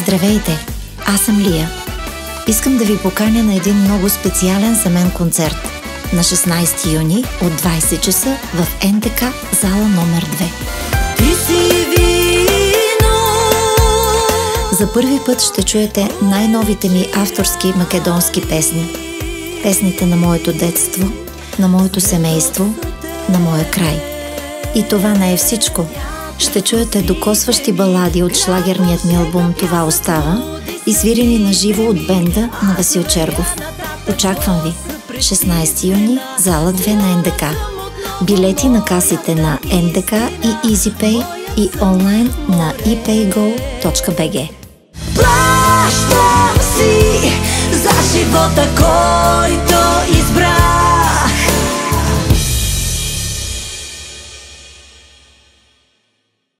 Здравейте! Аз съм Лия. Искам да ви поканя на един много специален за мен концерт на 16 юни от 20 часа в НДК, зала номер 2. Ти си вино. За първи път ще чуете най-новите ми авторски македонски песни. Песните на моето детство, на моето семейство, на моя край. И това не е всичко. Ще чуете докосващи балади от шлагерният ми албум "Това остава" и свирени на живо от бенда на Васил Чергов. Очаквам ви! 16 юни, зала 2 на НДК. Билети на касите на НДК и EasyPay и онлайн на epaygo.bg. Плащам си за живота, който избрах.